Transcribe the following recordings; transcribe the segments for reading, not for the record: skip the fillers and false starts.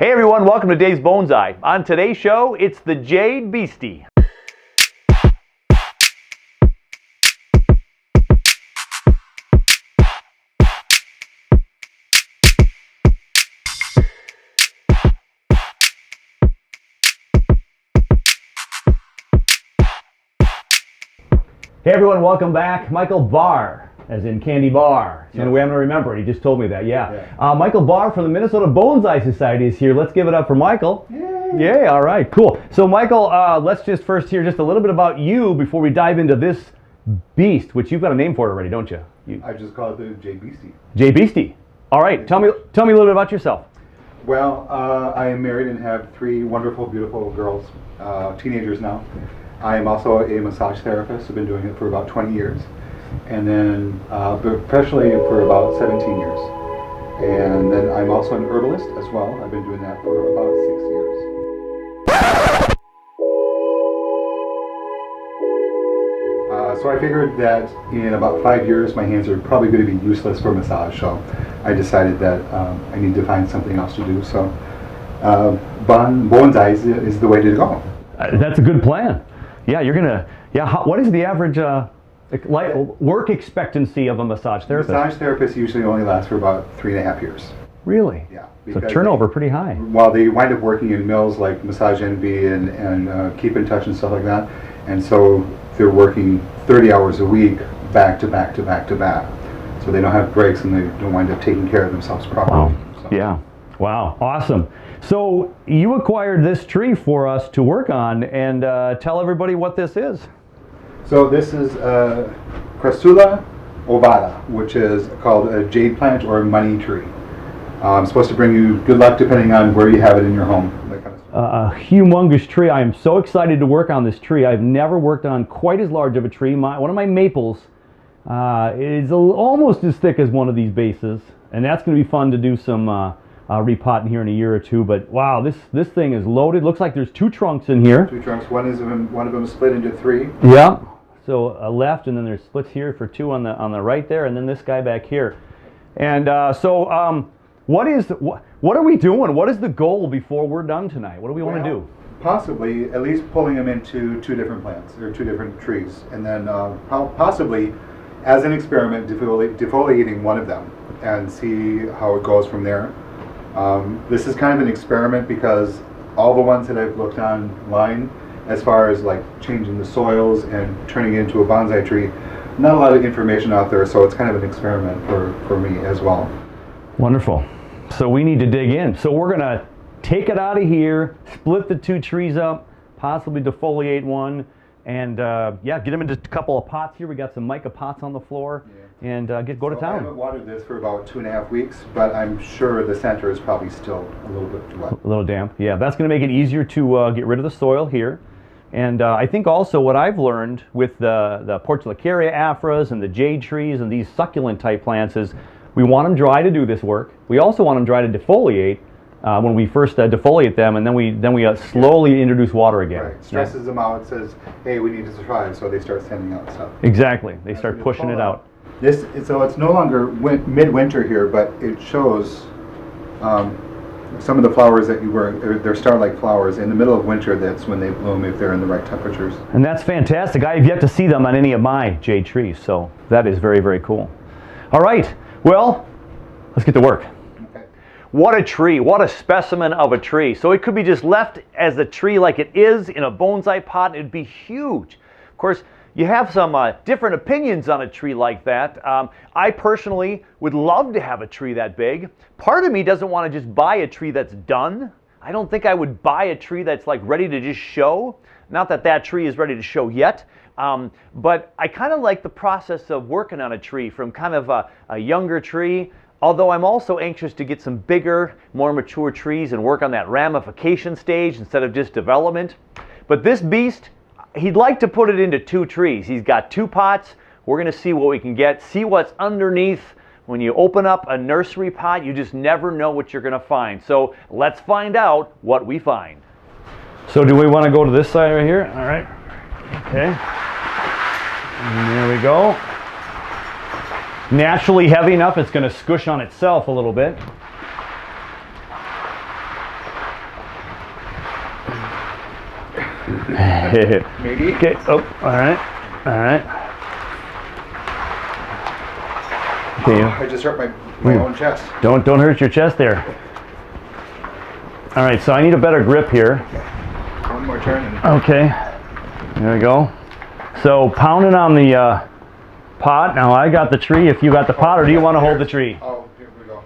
Hey everyone, welcome to Dave's Bonsai. On today's show, it's the Jade Beastie. Hey everyone, welcome back. Michael Barr, as in candy bar. It's the only way I'm going to remember it. He just told me that, yeah. Michael Barr from the Minnesota Bonsai Society is here. Let's give it up for Michael. Yay, all right, cool. So Michael, let's just first hear just a little bit about you before we dive into this beast, which you've got a name for it already, don't you? I just call it the Jade Beastie. Jade Beastie. All right, tell me a little bit about yourself. Well, I am married and have three wonderful, beautiful girls, teenagers now. I am also a massage therapist. I've been doing it for about 20 years. And then professionally for about 17 years. And then I'm also an herbalist as well. I've been doing that for about 6 years. So I figured that in about 5 years, my hands are probably going to be useless for massage. So I decided that I need to find something else to do. So bonsai is the way to go. That's a good plan. Yeah, you're gonna. Yeah, what is the average work expectancy of a massage therapist? Massage therapists usually only last for about 3.5 years. Really? Yeah. So turnover pretty high. Well, they wind up working in mills like Massage Envy and Keep in Touch and stuff like that, and so they're working 30 hours a week, back to back to back to back. So they don't have breaks and they don't wind up taking care of themselves properly. Wow. So. Yeah. Wow. Awesome. So you acquired this tree for us to work on, and tell everybody what this is. So this is Crassula ovata, which is called a jade plant or a money tree. It's supposed to bring you good luck depending on where you have it in your home. That kind of stuff. A humongous tree. I am so excited to work on this tree. I've never worked on quite as large of a tree. One of my maples is almost as thick as one of these bases, and that's going to be fun to do some repotting here in a year or two. But wow, this thing is loaded. Looks like there's two trunks in here. Two trunks. One of them is split into three. Yeah. So a left, and then there's splits here for two on the right there, and then this guy back here. And what are we doing? What is the goal before we're done tonight? What do we want to do? Possibly at least pulling them into two different plants or two different trees, and then possibly as an experiment defoliating one of them and see how it goes from there. This is kind of an experiment because all the ones that I've looked online, as far as like changing the soils and turning it into a bonsai tree, not a lot of information out there, so it's kind of an experiment for me as well. Wonderful. So we need to dig in. So we're going to take it out of here, split the two trees up, possibly defoliate one, and get them into a couple of pots here. We got some mica pots on the floor, and go to town. I haven't watered this for about 2.5 weeks, but I'm sure the center is probably still a little bit wet. A little damp. Yeah, that's going to make it easier to get rid of the soil here. And I think also what I've learned with the Portulacaria afras and the jade trees and these succulent type plants is we want them dry to do this work. We also want them dry to defoliate when we first defoliate them, and then we slowly introduce water again. Right. Stresses them out. Says, hey, we need to survive, so they start sending out stuff. Exactly. They start pushing it out. So it's no longer midwinter here, but it shows some of the flowers that they're star-like flowers. In the middle of winter, that's when they bloom if they're in the right temperatures. And that's fantastic. I have yet to see them on any of my jade trees, so that is very, very cool. All right, well, let's get to work. Okay. What a tree, what a specimen of a tree. So it could be just left as a tree like it is in a bonsai pot. It'd be huge. Of course, you have some different opinions on a tree like that. I personally would love to have a tree that big. Part of me doesn't want to just buy a tree that's done. I don't think I would buy a tree that's like ready to just show. Not that that tree is ready to show yet, but I kind of like the process of working on a tree from kind of a younger tree, although I'm also anxious to get some bigger, more mature trees and work on that ramification stage instead of just development. But this beast, he'd like to put it into two trees. He's got two pots. We're going to see what we can get, see what's underneath. When you open up a nursery pot, you just never know what you're going to find. So let's find out what we find. So do we want to go to this side right here? All right. Okay. And there we go. Naturally heavy enough, it's going to squish on itself a little bit. Maybe. Okay. Oh, all right. All right. Okay. I just hurt my own chest. Don't hurt your chest there. All right. So I need a better grip here. One more turn. Okay. There we go. So pounding on the pot. Now I got the tree. If you got the pot, or do you want to hold the tree? Oh, here we go.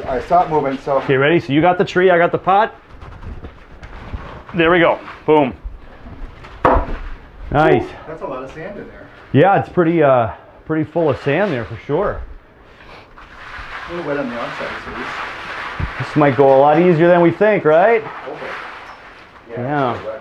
I stopped moving, so. Okay, ready? So you got the tree, I got the pot. There we go. Boom. Nice. Ooh, that's a lot of sand in there. Yeah, it's pretty full of sand there for sure. A little wet on the outside, so this. This might go a lot easier than we think, right? Okay. Yeah.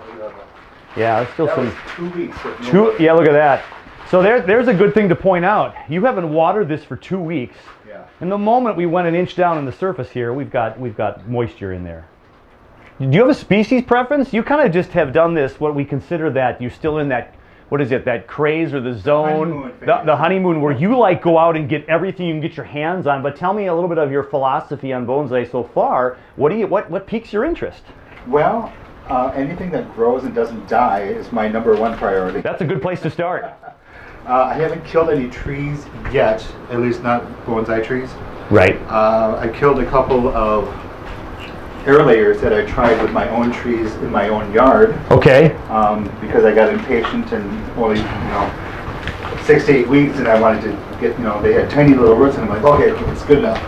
Yeah, there's still that some. Was 2 weeks. With no Yeah, look at that. So there's a good thing to point out. You haven't watered this for 2 weeks. Yeah. And the moment we went an inch down in the surface here, we've got moisture in there. Do you have a species preference? You kind of just have done this, what we consider that you're still in that, what is it, that craze or the zone, the honeymoon, where you like go out and get everything you can get your hands on. But tell me a little bit of your philosophy on bonsai so far. What piques your interest? Well, anything that grows and doesn't die is my #1 priority. That's a good place to start. I haven't killed any trees yet, at least not bonsai trees. Right. I killed a couple of air layers that I tried with my own trees in my own yard. Okay. Because I got impatient and only, 6 to 8 weeks, and I wanted to get, they had tiny little roots, and I'm like, okay, it's good enough.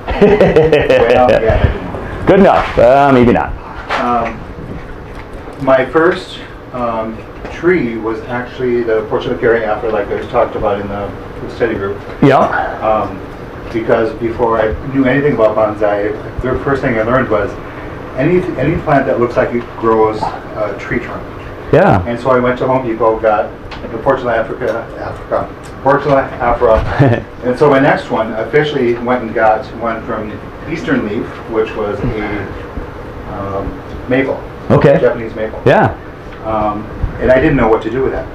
Well, yeah, I didn't. Good enough. Maybe not. My first tree was actually the Porcelain like I talked about in the study group. Yeah. Because before I knew anything about bonsai, the first thing I learned was any plant that looks like it grows a tree trunk. Yeah. And so I went to Home Depot, got the Porcelain Afra, and so my next one officially went and got one from Eastern Leaf, which was a maple. Okay. Japanese maple. Yeah. And I didn't know what to do with that.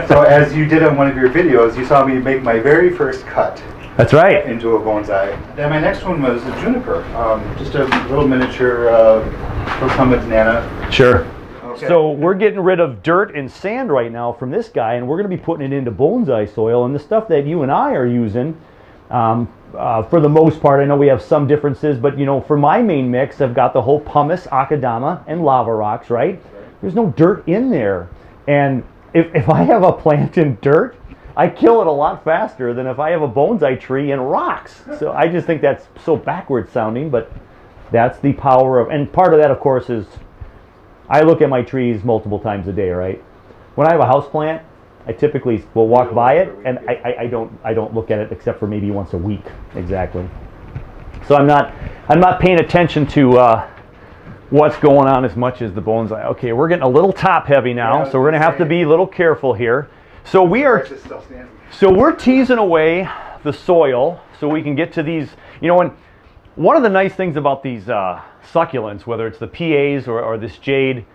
So as you did on one of your videos, you saw me make my very first cut. That's right. Into a bonsai. Then my next one was a juniper, just a little miniature Procumbent nana. Sure. Okay. So we're getting rid of dirt and sand right now from this guy, and we're going to be putting it into bonsai soil. And the stuff that you and I are using, for the most part, I know we have some differences, but for my main mix, I've got the whole pumice, akadama, and lava rocks, right? There's no dirt in there. And if I have a plant in dirt, I kill it a lot faster than if I have a bonsai tree in rocks. So I just think that's so backwards sounding, but that's the power of, and part of that, of course, is I look at my trees multiple times a day, right? When I have a house plant, I typically will walk by it, and I don't look at it except for maybe once a week, exactly. So I'm not paying attention to what's going on as much as the bonsai. Okay, we're getting a little top heavy now, so we're going to have to be a little careful here. So we're teasing away the soil so we can get to these. And one of the nice things about these succulents, whether it's the PAs or this jade,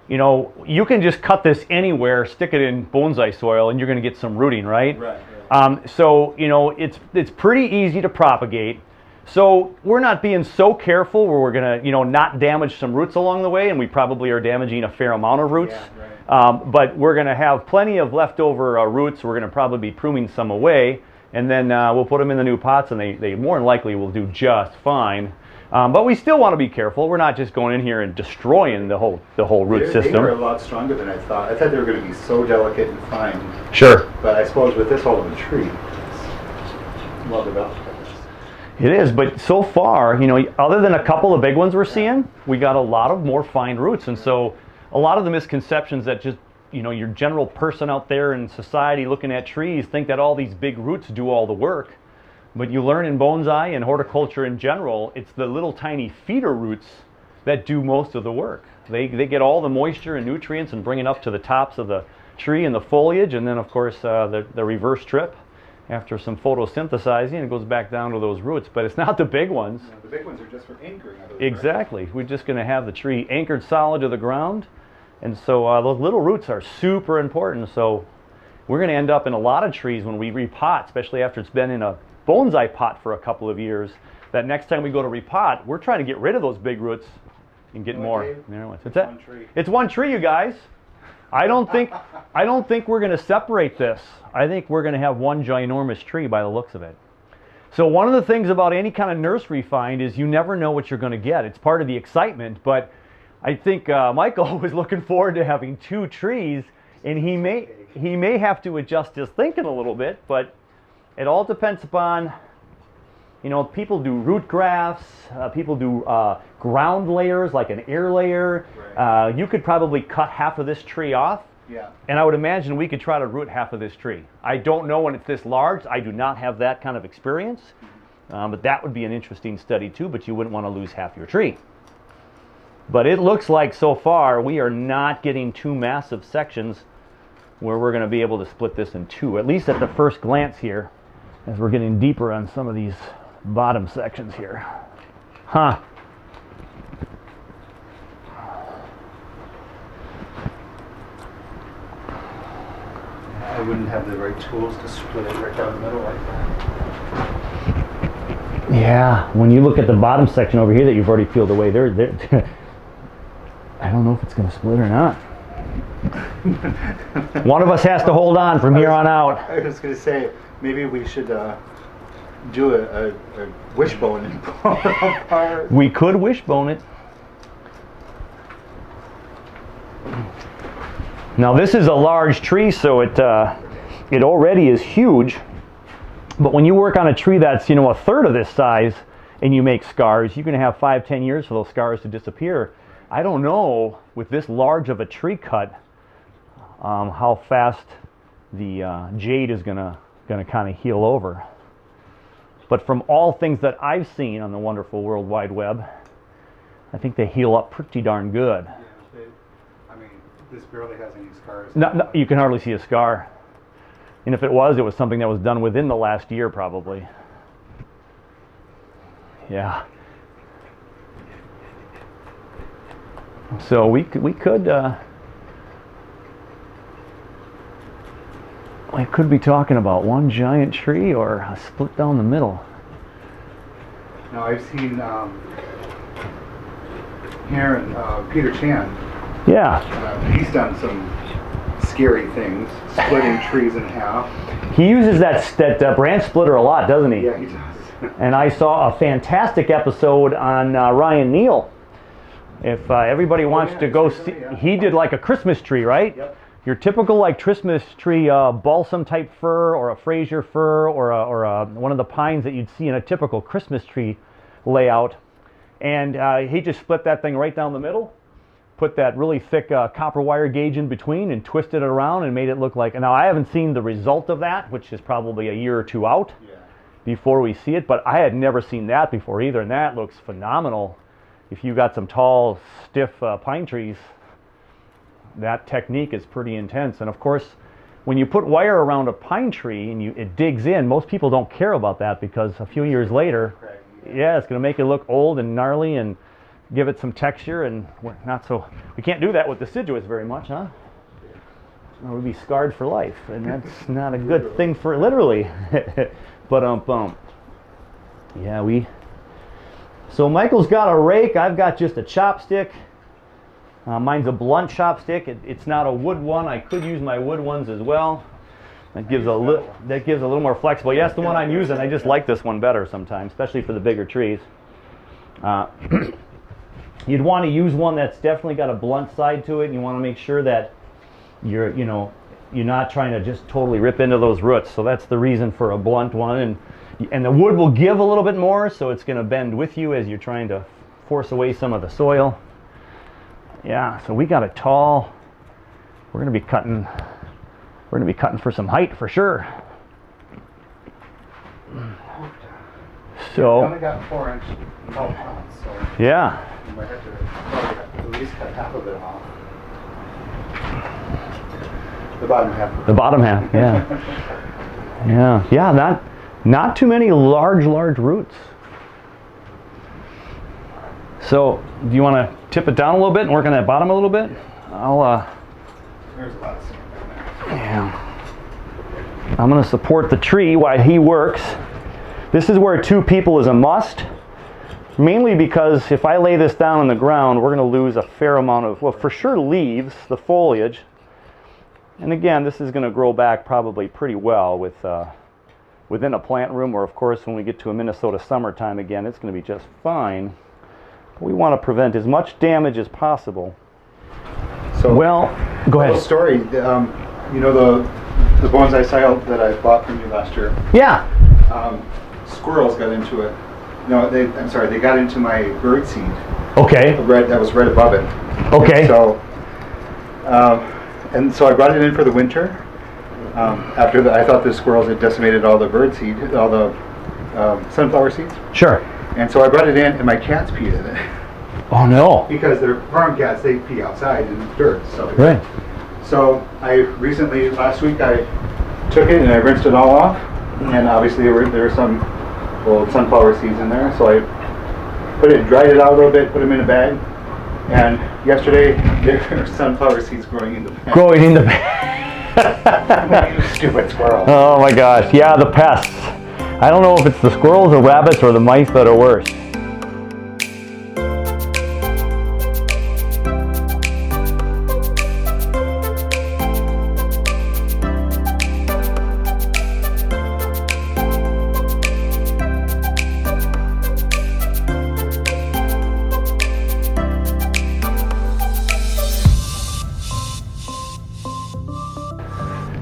you can just cut this anywhere, stick it in bonsai soil, and you're going to get some rooting, right? Right. So it's pretty easy to propagate. So we're not being so careful where we're going to not damage some roots along the way, and we probably are damaging a fair amount of roots. Yeah, right. But we're going to have plenty of leftover roots. We're going to probably be pruning some away, and then we'll put them in the new pots, and they more than likely will do just fine. But we still want to be careful. We're not just going in here and destroying the whole root system. They were a lot stronger than I thought. I thought they were going to be so delicate and fine. Sure. But I suppose with this whole of a tree, it's well developed. It is, but so far, other than a couple of big ones we're seeing, we got a lot of more fine roots. And so a lot of the misconceptions that just, your general person out there in society looking at trees think that all these big roots do all the work. But you learn in bonsai and horticulture in general, it's the little tiny feeder roots that do most of the work. They get all the moisture and nutrients and bring it up to the tops of the tree and the foliage, and then of course the reverse trip. After some photosynthesizing, it goes back down to those roots, but it's not the big ones. No, the big ones are just for anchoring. Exactly. We're just going to have the tree anchored solid to the ground, and so those little roots are super important. So we're going to end up in a lot of trees when we repot, especially after it's been in a bonsai pot for a couple of years, that next time we go to repot, we're trying to get rid of those big roots and get No, more. Dave, There it was. What's it's that? one tree. It's one tree, you guys. I don't think we're going to separate this. I think we're going to have one ginormous tree by the looks of it. So one of the things about any kind of nursery find is you never know what you're going to get. It's part of the excitement, but I think Michael was looking forward to having 2 trees, and he may have to adjust his thinking a little bit, but it all depends upon, you know, people do root grafts, people do ground layers like an air layer. Right. You could probably cut half of this tree off, Yeah. and I would imagine we could try to root half of this tree. I don't know when it's this large. I do not have that kind of experience, but that would be an interesting study too, but you wouldn't want to lose half your tree. But it looks like so far we are not getting 2 massive sections where we're going to be able to split this in 2, at least at the first glance here, as we're getting deeper on some of these bottom sections here. Huh. I wouldn't have the right tools to split it right down the middle like that. Yeah, when you look at the bottom section over here that you've already peeled away, there, I don't know if it's going to split or not. One of us has to hold on from here on out. I was going to say, maybe we should do a wishbone and pull it apart. We could wishbone it. Now this is a large tree, so it already is huge. But when you work on a tree that's, you know, a third of this size and you make scars, you're going to have 5-10 years for those scars to disappear. I don't know with this large of a tree cut how fast the jade is going to kind of heal over. But from all things that I've seen on the wonderful World Wide Web, I think they heal up pretty darn good. Yeah, I mean, this barely has any scars. No, you can hardly see a scar. And if it was something that was done within the last year, probably. Yeah. So we could be talking about one giant tree or a split down the middle. Now I've seen here Peter Chan. Yeah. He's done some scary things, splitting trees in half. He uses that branch splitter a lot, doesn't he? Yeah, he does. And I saw a fantastic episode on Ryan Neal. If everybody wants to go see, he did like a Christmas tree, right? Yep. Your typical like Christmas tree balsam type fir or a Fraser fir or one of the pines that you'd see in a typical Christmas tree layout. And he just split that thing right down the middle, put that really thick copper wire gauge in between and twisted it around and made it look like, now I haven't seen the result of that, which is probably a year or 2 out before we see it, but I had never seen that before either, and that looks phenomenal. If you got some tall, stiff pine trees, that technique is pretty intense. And of course, when you put wire around a pine tree and it digs in, most people don't care about that because a few years later, yeah, it's going to make it look old and gnarly and give it some texture, and we can't do that with deciduous very much, huh? Or we'd be scarred for life, and that's not a good thing for literally. But yeah, so Michael's got a rake, I've got just a chopstick. Mine's a blunt chopstick. It's not a wood one. I could use my wood ones as well. That gives a little more flexible. Yeah, that's the one I'm using. I just like this one better sometimes, especially for the bigger trees. You'd want to use one that's definitely got a blunt side to it, and you want to make sure that you're not trying to just totally rip into those roots. So that's the reason for a blunt one, and the wood will give a little bit more, so it's going to bend with you as you're trying to force away some of the soil. Yeah, so we got a tall. We're going to be cutting for some height for sure. So I only got 4-inch tall pots, so yeah. you might have to probably at least cut half of it off. The bottom half. The bottom half, yeah. Yeah, not too many large roots. So, do you want to tip it down a little bit and work on that bottom a little bit? There's a lot of sand down there. Yeah. I'm going to support the tree while he works. This is where 2 people is a must. Mainly because if I lay this down on the ground, we're going to lose a fair amount of, well, for sure leaves, the foliage. And again, this is going to grow back probably pretty well with within a plant room, or of course when we get to a Minnesota summertime again, it's going to be just fine. But we want to prevent as much damage as possible. So, well, go ahead. Story. You know the bonsai style that I bought from you last year. Yeah. Squirrels got into it. No, I'm sorry. They got into my bird seed. Okay. That was right above it. Okay. And so I brought it in for the winter. After I thought the squirrels had decimated all the bird seed, all the sunflower seeds. Sure. And so I brought it in, and my cats peed in it. Oh no. Because they're farm cats, they pee outside in dirt. So. Right. So last week I took it and I rinsed it all off, and obviously there were some old sunflower seeds in there. So I dried it out a little bit, put them in a bag, and yesterday there were sunflower seeds growing in the bag. Growing in the bag. Stupid squirrel. Oh my gosh, yeah, the pests. I don't know if it's the squirrels or rabbits or the mice that are worse.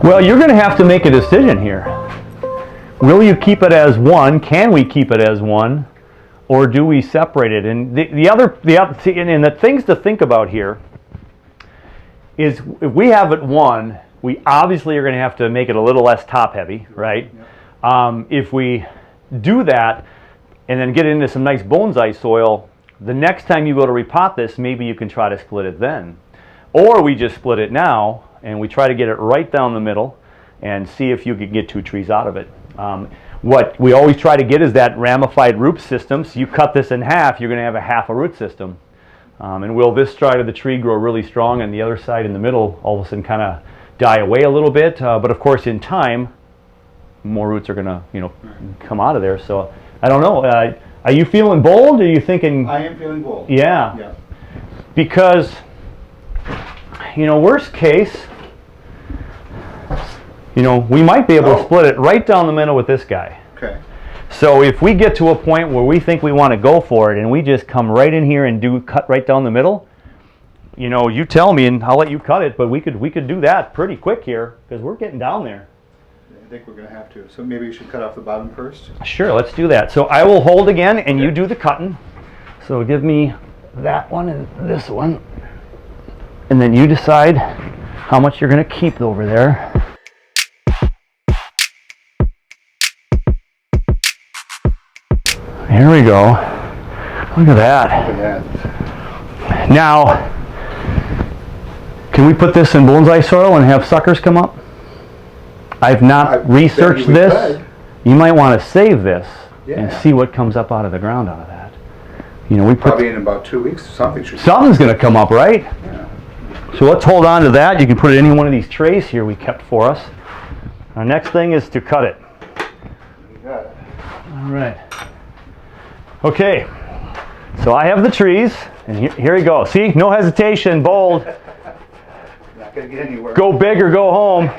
Well, you're going to have to make a decision here. Will you keep it as one? Can we keep it as one? Or do we separate it? And the things to think about here is if we have it one, we obviously are going to have to make it a little less top heavy, right? Yep. If we do that and then get into some nice bonsai soil, the next time you go to repot this, maybe you can try to split it then. Or we just split it now and we try to get it right down the middle and see if you can get 2 trees out of it. What we always try to get is that ramified root system. So you cut this in half, you're going to have a half a root system. And will this side of the tree grow really strong and the other side in the middle all of a sudden kind of die away a little bit? But of course in time, more roots are going to come out of there. So I don't know. Are you feeling bold? Or are you thinking? I am feeling bold. Yeah. Yeah. Because worst case, we might be able to split it right down the middle with this guy. Okay. So if we get to a point where we think we want to go for it and we just come right in here and cut right down the middle, you tell me and I'll let you cut it, but we could do that pretty quick here because we're getting down there. I think we're going to have to. So maybe you should cut off the bottom first. Sure, let's do that. So I will hold again and you do the cutting. So give me that one and this one. And then you decide how much you're going to keep over there. Here we go. Look at that. Look at that. Now, can we put this in bonsai soil and have suckers come up? I've not researched this. Could. You might want to save this and Yeah. see what comes up out of the ground out of that. We put Probably in about 2 weeks, something's something's going to come up, right? Yeah. So let's hold on to that. You can put it in any one of these trays here we kept for us. Our next thing is to cut it. You got it. All right. Okay. So I have the trees, and here we go. See, no hesitation, bold. Not going to get anywhere. Go big or go home.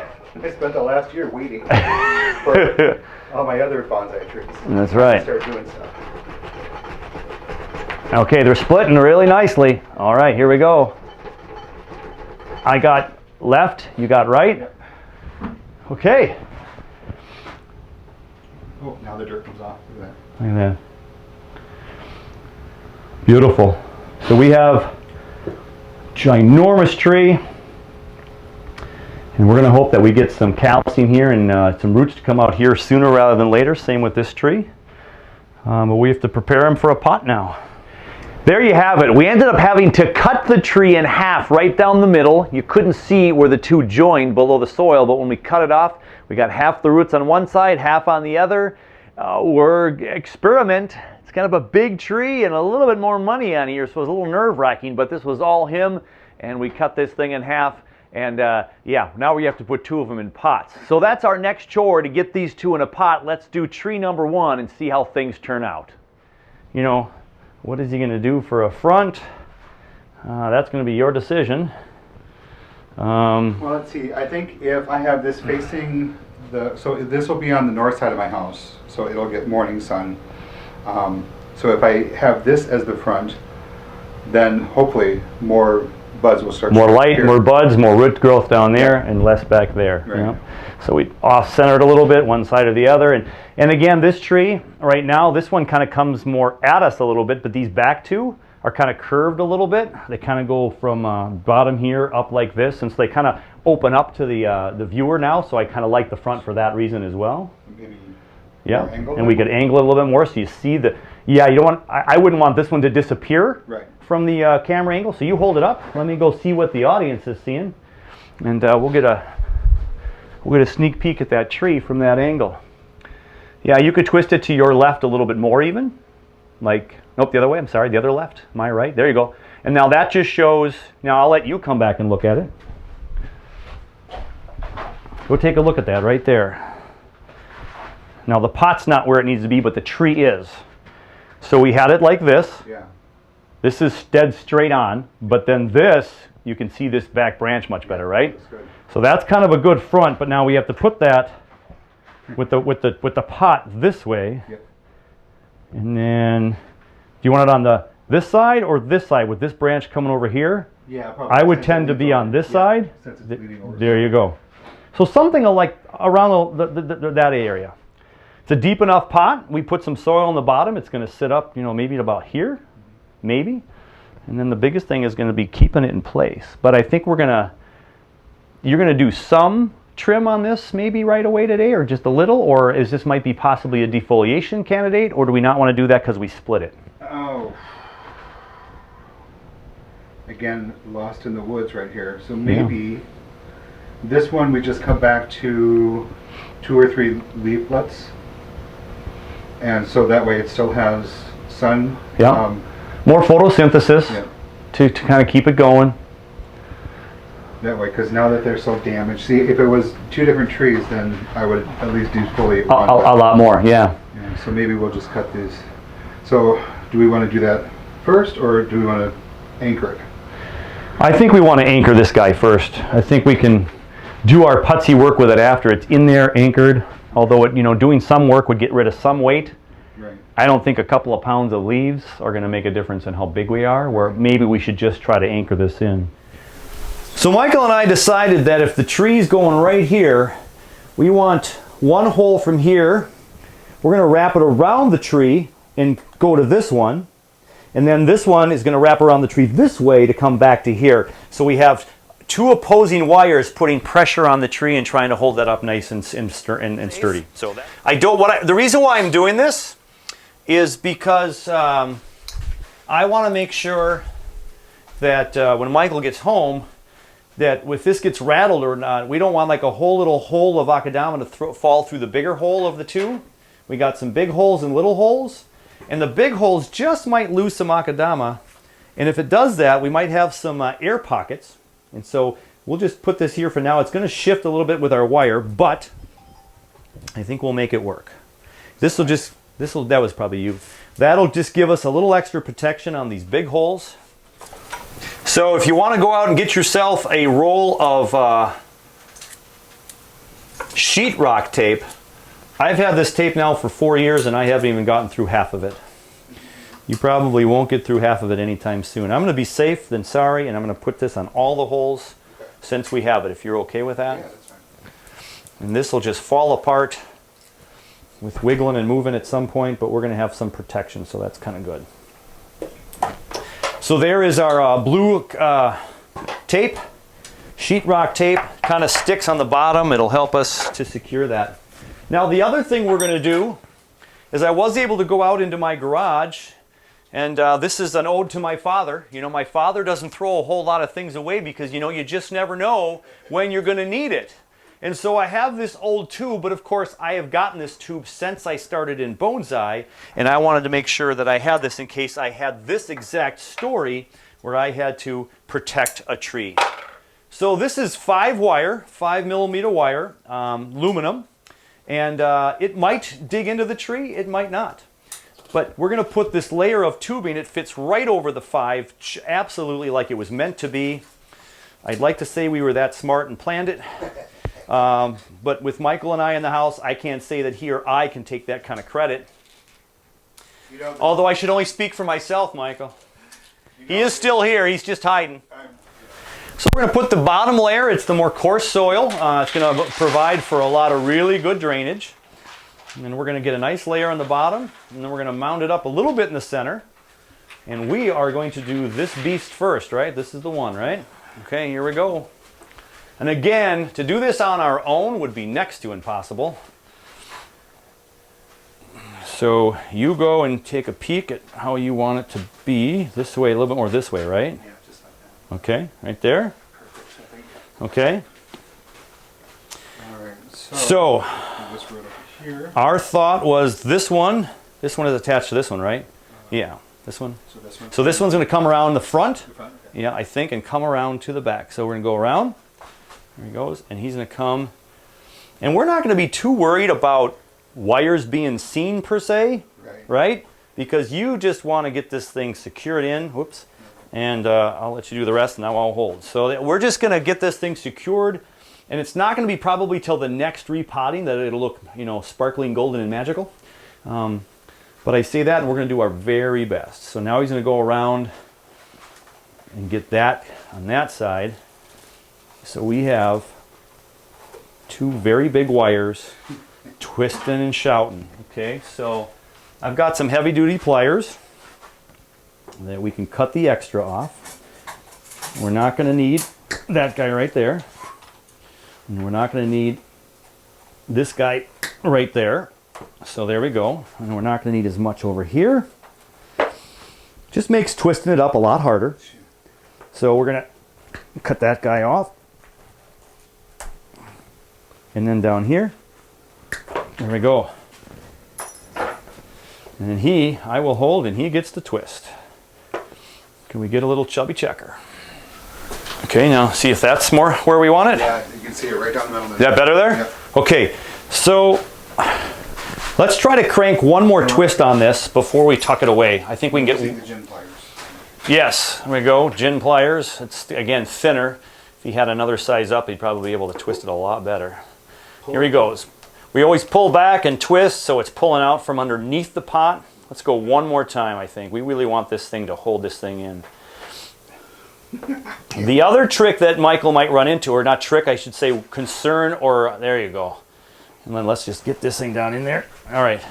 I spent the last year weeding for all my other bonsai trees. That's right. Start doing stuff. Okay, they're splitting really nicely. All right, here we go. I got left, you got right. Yep. Okay. Oh, now the dirt comes off. Look at that. Look at that. Beautiful. So we have a ginormous tree. And we're going to hope that we get some calcium here and some roots to come out here sooner rather than later. Same with this tree. But we have to prepare them for a pot now. There you have it. We ended up having to cut the tree in half right down the middle. You couldn't see where the two joined below the soil, but when we cut it off, we got half the roots on one side, half on the other. We're experiment. It's kind of a big tree and a little bit more money on here, so it was a little nerve-wracking, but this was all him, and we cut this thing in half. And yeah, now we have to put 2 of them in pots. So that's our next chore, to get these 2 in a pot. Let's do tree number 1 and see how things turn out. What is he going to do for a front? That's going to be your decision. Well, let's see. I think if I have this facing so this will be on the north side of my house, so it'll get morning sun. So if I have this as the front, then hopefully more buds will start. More light, more buds, more root growth down there, and less back there. Right. You know? So we off-center it a little bit, one side or the other. And again, this tree right now, this one kind of comes more at us a little bit, but these back two are kind of curved a little bit. They kind of go from bottom here up like this, and so they kind of open up to the viewer now. So I kind of like the front for that reason as well. Maybe yeah, and we could angle it a little bit more so you see the. Yeah, you don't want. I wouldn't want this one to disappear from the camera angle. So you hold it up. Let me go see what the audience is seeing, and we'll get a sneak peek at that tree from that angle. Yeah, you could twist it to your left a little bit more even. Like, nope, the other way. I'm sorry, the other left. My right. There you go. And now that just shows. Now I'll let you come back and look at it. Go take a look at that right there. Now the pot's not where it needs to be, but the tree is. So we had it like this. Yeah. This is dead straight on, but then this, you can see this back branch much better, right? That's good. So that's kind of a good front, but now we have to put that with the pot this way. Yep. And then, do you want it on this side or this side with this branch coming over here? Yeah, probably. I would tend to be on this side. Since it's leaning over. There you go. So something like around that area. It's a deep enough pot. We put some soil on the bottom. It's going to sit up, you know, maybe about here, maybe. And then the biggest thing is going to be keeping it in place. But I think you're going to do some trim on this maybe right away today, or just a little, or is this might be possibly a defoliation candidate, or do we not want to do that because we split it? Oh. Again, lost in the woods right here. So maybe this one we just come back to 2 or 3 leaflets. And so that way it still has sun. Yeah. More photosynthesis to kind of keep it going. That way, because now that they're so damaged, see, if it was 2 different trees, then I would at least defoliate one. A lot more, yeah. So maybe we'll just cut these. So do we want to do that first, or do we want to anchor it? I think we want to anchor this guy first. I think we can do our putsy work with it after it's in there anchored. Although it, doing some work would get rid of some weight. Right. I don't think a couple of pounds of leaves are going to make a difference in how big we are, where maybe we should just try to anchor this in. So Michael and I decided that if the tree's going right here, we want one hole from here. We're going to wrap it around the tree and go to this one. And then this one is going to wrap around the tree this way to come back to here. So we have 2 opposing wires putting pressure on the tree and trying to hold that up nice and sturdy. So the reason why I'm doing this is because I want to make sure that when Michael gets home, that if this gets rattled or not, we don't want like a whole little hole of akadama to fall through the bigger hole of the 2. We got some big holes and little holes, and the big holes just might lose some akadama, and if it does that, we might have some air pockets. And so we'll just put this here for now. It's going to shift a little bit with our wire, but I think we'll make it work. That was probably you. That'll just give us a little extra protection on these big holes. So if you want to go out and get yourself a roll of sheetrock tape, I've had this tape now for 4 years and I haven't even gotten through half of it. You probably won't get through half of it anytime soon. I'm going to be safe than sorry, and I'm going to put this on all the holes since we have it, if you're okay with that. Yeah, that's fine. And this will just fall apart with wiggling and moving at some point, but we're going to have some protection, so that's kind of good. So there is our blue tape, sheetrock tape, kind of sticks on the bottom. It'll help us to secure that. Now the other thing we're going to do is I was able to go out into my garage, and this is an ode to my father. My father doesn't throw a whole lot of things away because, you just never know when you're going to need it. And so I have this old tube, but of course I have gotten this tube since I started in bonsai, and I wanted to make sure that I had this in case I had this exact story where I had to protect a tree. So this is 5mm wire, aluminum, and it might dig into the tree, it might not. But we're going to put this layer of tubing. It fits right over the 5, absolutely like it was meant to be. I'd like to say we were that smart and planned it. But with Michael and I in the house, I can't say that he or I can take that kind of credit. Although I should only speak for myself, Michael. He is still here. He's just hiding. So we're going to put the bottom layer. It's the more coarse soil. It's going to provide for a lot of really good drainage. And then we're going to get a nice layer on the bottom. And then we're going to mount it up a little bit in the center. And we are going to do this beast first, right? This is the one, right? Okay, here we go. And again, to do this on our own would be next to impossible. So you go and take a peek at how you want it to be. This way, a little bit more this way, right? Yeah, just like that. Okay, right there. Perfect, I think. Okay. All right, So this right over here. our thought was this one is attached to this one, right? Yeah, this one. So this one's going to come around the front. Okay. Yeah, I think, and come around to the back. So we're going to go around. There he goes, and he's going to come. And we're not going to be too worried about wires being seen per se, right? Because you just want to get this thing secured in. Whoops. And I'll let you do the rest, and now I'll hold. So we're just going to get this thing secured, and it's not going to be probably till the next repotting that it'll look, you know, sparkling, golden, and magical. But I say that, and we're going to do our very best. So now he's going to go around and get that on that side. So we have 2 very big wires twisting and shouting. Okay, so I've got some heavy duty pliers that we can cut the extra off. We're not going to need that guy right there. And we're not going to need this guy right there. So there we go. And we're not going to need as much over here. Just makes twisting it up a lot harder. So we're going to cut that guy off. And then down here, there we go. And then I will hold, and he gets the twist. Can we get a little chubby checker? Okay, now see if that's more where we want it? Yeah, you can see it right down the middle. Is that better there? Yeah. Okay, so let's try to crank one more twist on this before we tuck it away. I think we can get... Using the gin pliers. Yes, there we go, gin pliers. It's, again, thinner. If he had another size up, he'd probably be able to twist it a lot better. Here he goes. We always pull back and twist, so it's pulling out from underneath the pot. Let's go one more time, I think. We really want this thing to hold this thing in. The other trick that Michael might run into, or not trick, I should say concern, or there you go. And then let's just get this thing down in there. All right.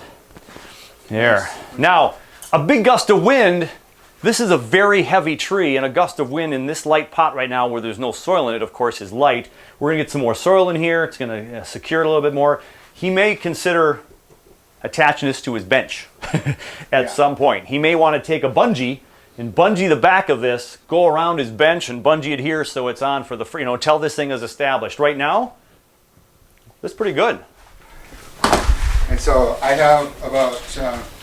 There. Now, a big gust of wind. This is a very heavy tree, and a gust of wind in this light pot right now where there's no soil in it, of course, is light. We're going to get some more soil in here. It's going to secure it a little bit more. He may consider attaching this to his bench at some point. He may want to take a bungee and bungee the back of this, go around his bench and bungee it here so it's on for the, you know, until this thing is established. Right now, this is pretty good. And so I have about,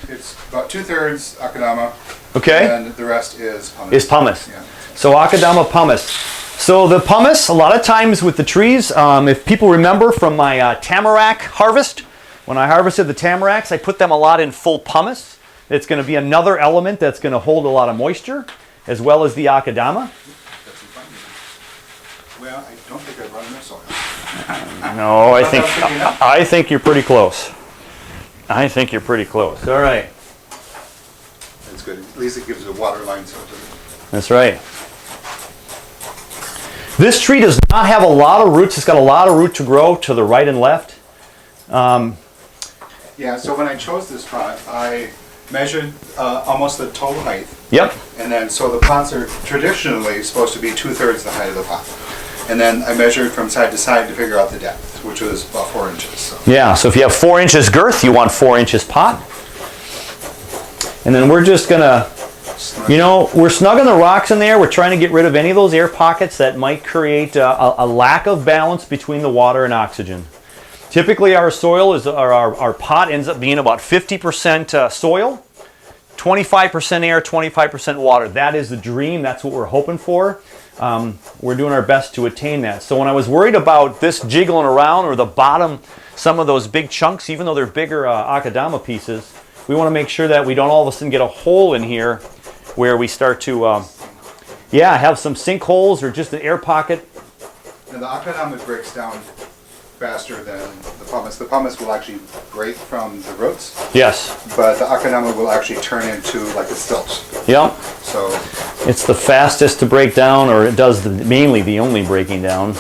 it's about 2/3 Akadama. Okay. And the rest is pumice. Is pumice. Yeah. So Akadama pumice. So the pumice, a lot of times with the trees, if people remember from my tamarack harvest, when I harvested the tamaracks, I put them a lot in full pumice. It's going to be another element that's going to hold a lot of moisture, as well as the Akadama. Well, I don't think I've run enough soil. No, I think you're pretty close. I think you're pretty close. All right. That's good. At least it gives it a water line so it doesn't. That's right. This tree does not have a lot of roots. It's got a lot of root to grow to the right and left. Yeah, so when I chose this pot, I measured almost the total height. Yep. And then, so the pots are traditionally supposed to be 2/3 the height of the pot. And then I measured from side to side to figure out the depth, which was about 4 inches. So. Yeah, so if you have 4 inches girth, you want 4 inches pot. And then we're just gonna, you know, we're snugging the rocks in there. We're trying to get rid of any of those air pockets that might create a lack of balance between the water and oxygen. Typically our soil is, or our pot ends up being about 50% soil, 25% air, 25% water. That is the dream. That's what we're hoping for. We're doing our best to attain that. So when I was worried about this jiggling around or the bottom, some of those big chunks, even though they're bigger Akadama pieces, We want to make sure that we don't all of a sudden get a hole in here where we start to, yeah, have some sinkholes or just an air pocket. And the akadama breaks down faster than the pumice. The pumice will actually break from the roots. Yes. But the akadama will actually turn into like a stilch. Yep. So it's the fastest to break down, or it does mainly the only breaking down.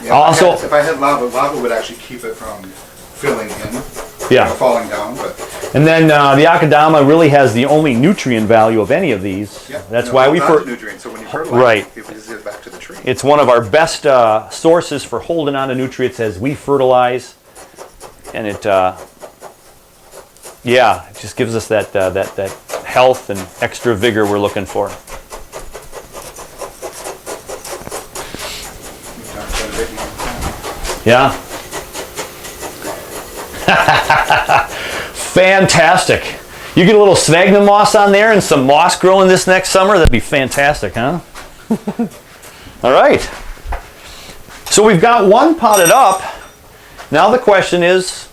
yeah, Also, if I had lava, lava would actually keep it from filling in, yeah, falling down. But and then the akadama really has the only nutrient value of any of these. yeah, that's why we nutrients. So when you fertilize, right, it gives it back to the tree. It's one of our best sources for holding on to nutrients as we fertilize, and it, yeah, it just gives us that that health and extra vigor we're looking for. Yeah. Fantastic. You get a little sphagnum moss on there and some moss growing this next summer, that'd be fantastic, huh? All right. So we've got one potted up. Now the question is,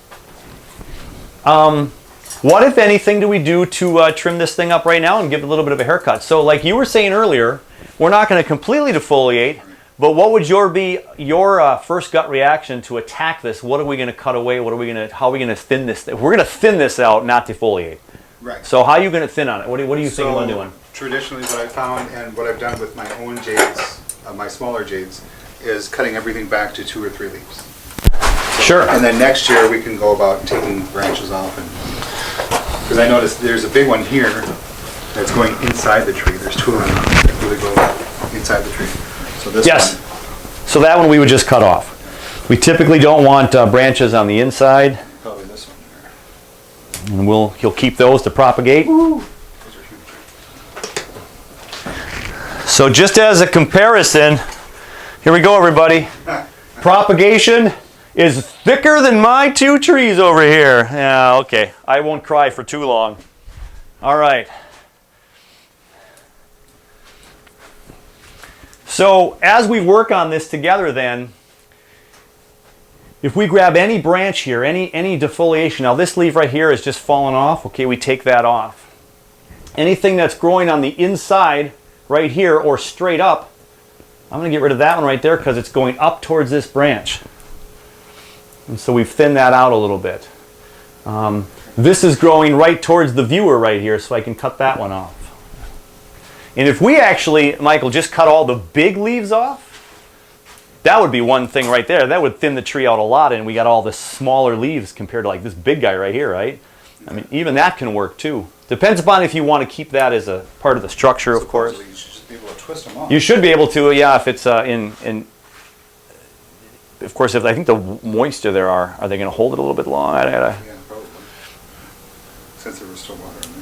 what, if anything, do we do to trim this thing up right now and give it a little bit of a haircut? So like you were saying earlier, we're not going to completely defoliate, but what would be your first gut reaction to attack this? What are we going to cut away? What are we going to, how are we going to thin this? We're going to thin this out, not defoliate. Right. So how are you going to thin on it? What do you think about doing? Traditionally, what I found and what I've done with my own jades, my smaller jades, is cutting everything back to 2 or 3 leaves. So, sure. And then next year we can go about taking branches off, and because I noticed there's a big one here that's going inside the tree. There's 2 of them that really go inside the tree. So this yes. one. So that one we would just cut off. We typically don't want branches on the inside. Probably this one here. And he'll keep those to propagate. Woo. Those are huge. So just as a comparison, here we go, everybody. Propagation is thicker than my 2 trees over here. Yeah, okay. I won't cry for too long. All right. So as we work on this together then, if we grab any branch here, any defoliation, now this leaf right here is just fallen off, okay, we take that off. Anything that's growing on the inside right here or straight up, I'm going to get rid of that one right there because it's going up towards this branch. And so we've thinned that out a little bit. This is growing right towards the viewer right here, so I can cut that one off. And if we actually, Michael, just cut all the big leaves off, that would be one thing right there. That would thin the tree out a lot, and we got all the smaller leaves compared to like this big guy right here, right? I mean, even that can work too. Depends upon if you want to keep that as a part of the structure, of course. You should just be able to twist them off. You should be able to, yeah, if it's in of course, if I think the moisture there are they going to hold it a little bit long? Yeah, probably. Since there was still water in there.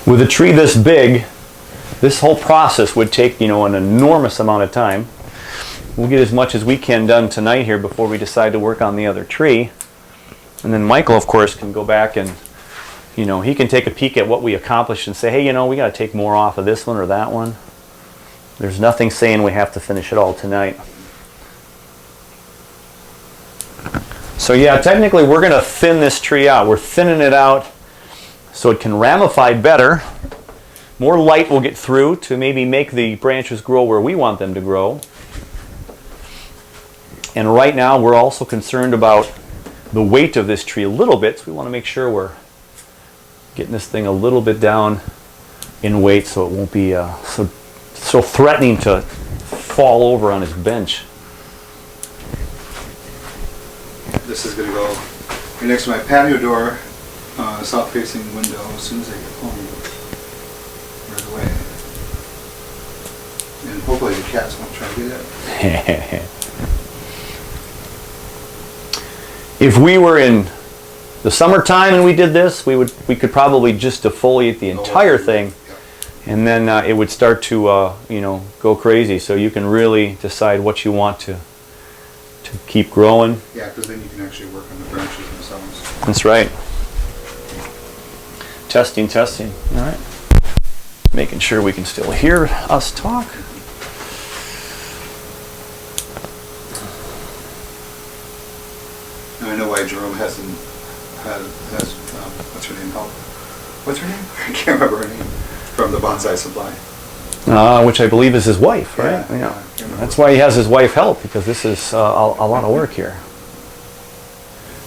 With a tree this big, this whole process would take, you know, an enormous amount of time. We'll get as much as we can done tonight here before we decide to work on the other tree. And then Michael, of course, can go back and, you know, he can take a peek at what we accomplished and say, hey, you know, we got to take more off of this one or that one. There's nothing saying we have to finish it all tonight. So yeah, technically we're going to thin this tree out. We're thinning it out so it can ramify better. More light will get through to maybe make the branches grow where we want them to grow. And right now we're also concerned about the weight of this tree a little bit, so we want to make sure we're getting this thing a little bit down in weight so it won't be so threatening to fall over on his bench. This is going to go next to my patio door, south-facing window as soon as I get home. Right away. And hopefully the cats won't try to get it. If we were in the summertime and we did this, we could probably just defoliate the entire thing, and then it would start to you know, go crazy. So you can really decide what you want to to keep growing. Yeah, because then you can actually work on the branches themselves. That's right. Testing, testing. All right. Making sure we can still hear us talk. Now I know why Jerome has what's her name? What's her name? I can't remember her name. From the Bonsai Supply. Which I believe is his wife, right? Yeah. That's why he has his wife help, because this is a lot of work here.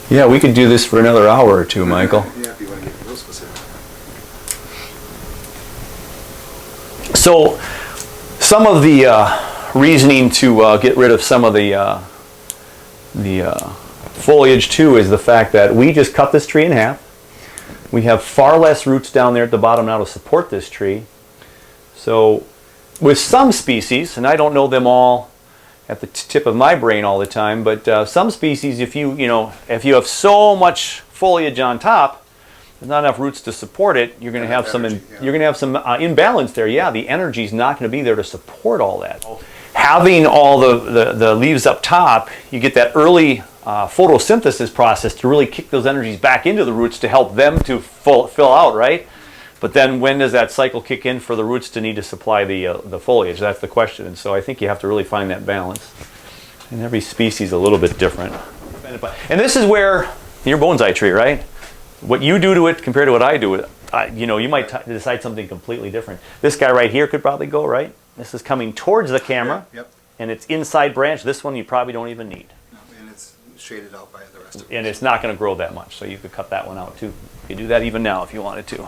Yeah, we could do this for another hour or two, Michael. Yeah, if you want to get real specific. So, some of the reasoning to get rid of some of the foliage too is the fact that we just cut this tree in half. We have far less roots down there at the bottom now to support this tree. So, with some species, and I don't know them all at the tip of my brain all the time, but some species, if you have so much foliage on top, there's not enough roots to support it, you're going to have some imbalance there. Yeah, the energy is not going to be there to support all that. Having all the leaves up top, you get that early photosynthesis process to really kick those energies back into the roots to help them to fill out, right? But then when does that cycle kick in for the roots to need to supply the foliage? That's the question. And so I think you have to really find that balance. And every species is a little bit different. And this is where your bonsai tree, right? What you do to it compared to what I do with it, you might decide something completely different. This guy right here could probably go, right? This is coming towards the camera. Yep. And it's inside branch. This one you probably don't even need. No, and it's shaded out by the rest of it. And it's not going to grow that much, so you could cut that one out too. You could do that even now if you wanted to.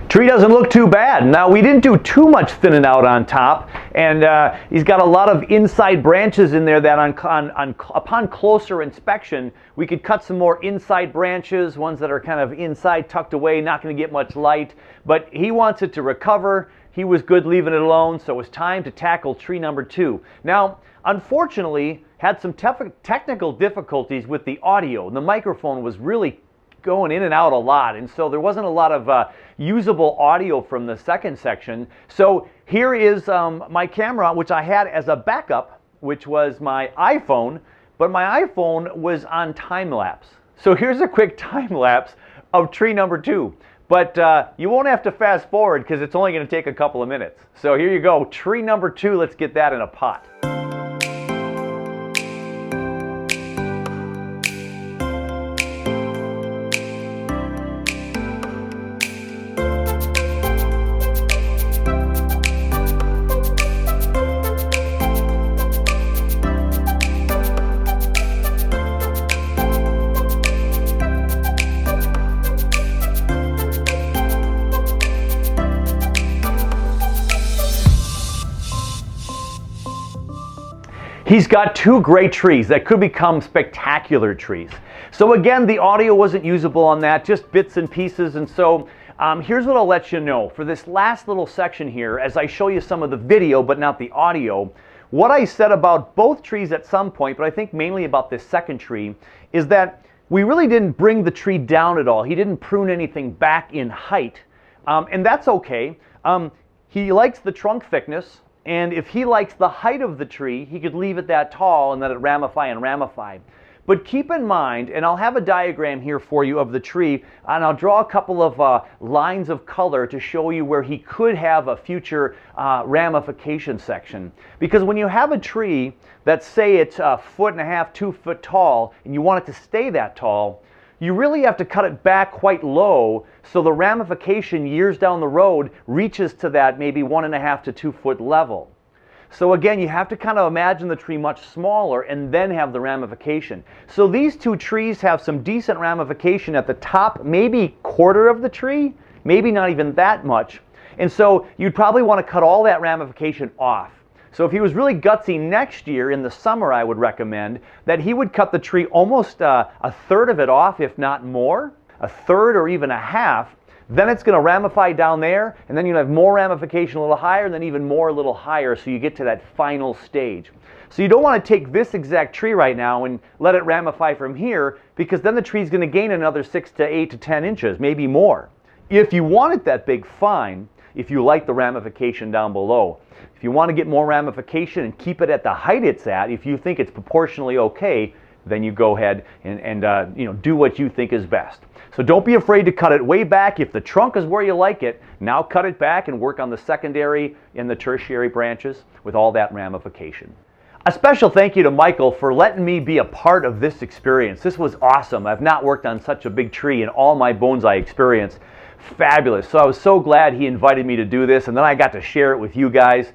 Tree doesn't look too bad. Now, we didn't do too much thinning out on top, and he's got a lot of inside branches in there that upon closer inspection, we could cut some more inside branches, ones that are kind of inside, tucked away, not going to get much light, but he wants it to recover. He was good leaving it alone, so it was time to tackle tree number 2. Now, unfortunately, had some technical difficulties with the audio. The microphone was really going in and out a lot, and so there wasn't a lot of usable audio from the second section. So here is my camera, which I had as a backup, which was my iPhone, but my iPhone was on time-lapse. So here's a quick time-lapse of tree number 2. But you won't have to fast forward because it's only going to take a couple of minutes. So here you go, tree number 2, let's get that in a pot. He's got 2 great trees that could become spectacular trees. So again, the audio wasn't usable on that, just bits and pieces. And so here's what I'll let you know. For this last little section here, as I show you some of the video but not the audio, what I said about both trees at some point, but I think mainly about this second tree, is that we really didn't bring the tree down at all. He didn't prune anything back in height. And that's okay. He likes the trunk thickness. And if he likes the height of the tree, he could leave it that tall and let it ramify and ramify. But keep in mind, and I'll have a diagram here for you of the tree, and I'll draw a couple of lines of color to show you where he could have a future ramification section. Because when you have a tree that, say it's 1.5 feet, 2 feet tall, and you want it to stay that tall, you really have to cut it back quite low so the ramification years down the road reaches to that maybe 1.5 to 2 foot level. So again, you have to kind of imagine the tree much smaller and then have the ramification. So these 2 trees have some decent ramification at the top, maybe quarter of the tree, maybe not even that much. And so you'd probably want to cut all that ramification off. So if he was really gutsy next year in the summer, I would recommend that he would cut the tree almost a third of it off, if not more, a third or even a half. Then it's going to ramify down there, and then you'll have more ramification a little higher, and then even more a little higher, so you get to that final stage. So you don't want to take this exact tree right now and let it ramify from here, because then the tree's going to gain another 6 to 8 to 10 inches, maybe more. If you want it that big, fine. if you like the ramification down below. If you want to get more ramification and keep it at the height it's at, if you think it's proportionally okay, then you go ahead and do what you think is best. So don't be afraid to cut it way back. If the trunk is where you like it, now cut it back and work on the secondary and the tertiary branches with all that ramification. A special thank you to Michael for letting me be a part of this experience. This was awesome. I've not worked on such a big tree in all my bonsai experience. Fabulous. So I was so glad he invited me to do this, and then I got to share it with you guys.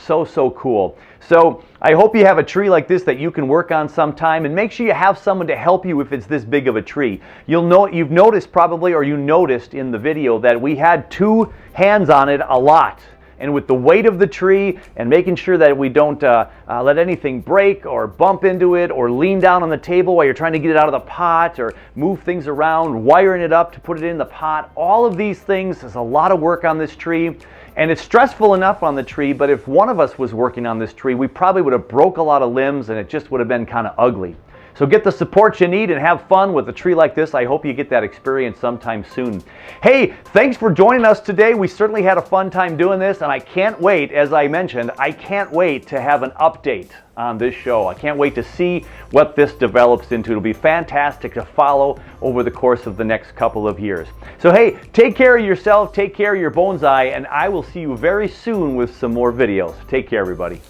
So cool. So I hope you have a tree like this that you can work on sometime, and make sure you have someone to help you if it's this big of a tree. You've noticed probably, or you noticed in the video, that we had 2 hands on it a lot. And with the weight of the tree and making sure that we don't let anything break or bump into it or lean down on the table while you're trying to get it out of the pot or move things around, wiring it up to put it in the pot, all of these things, there's a lot of work on this tree. And it's stressful enough on the tree, but if one of us was working on this tree, we probably would have broke a lot of limbs and it just would have been kind of ugly. So get the support you need and have fun with a tree like this. I hope you get that experience sometime soon. Hey, thanks for joining us today. We certainly had a fun time doing this, and I can't wait, as I mentioned, I can't wait to have an update on this show. I can't wait to see what this develops into. It'll be fantastic to follow over the course of the next couple of years. So hey, take care of yourself, take care of your bonsai, and I will see you very soon with some more videos. Take care, everybody.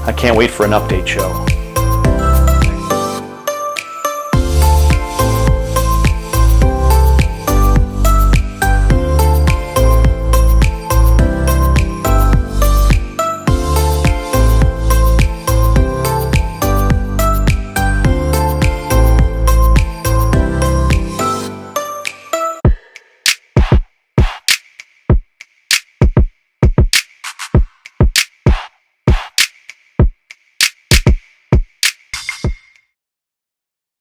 I can't wait for an update show.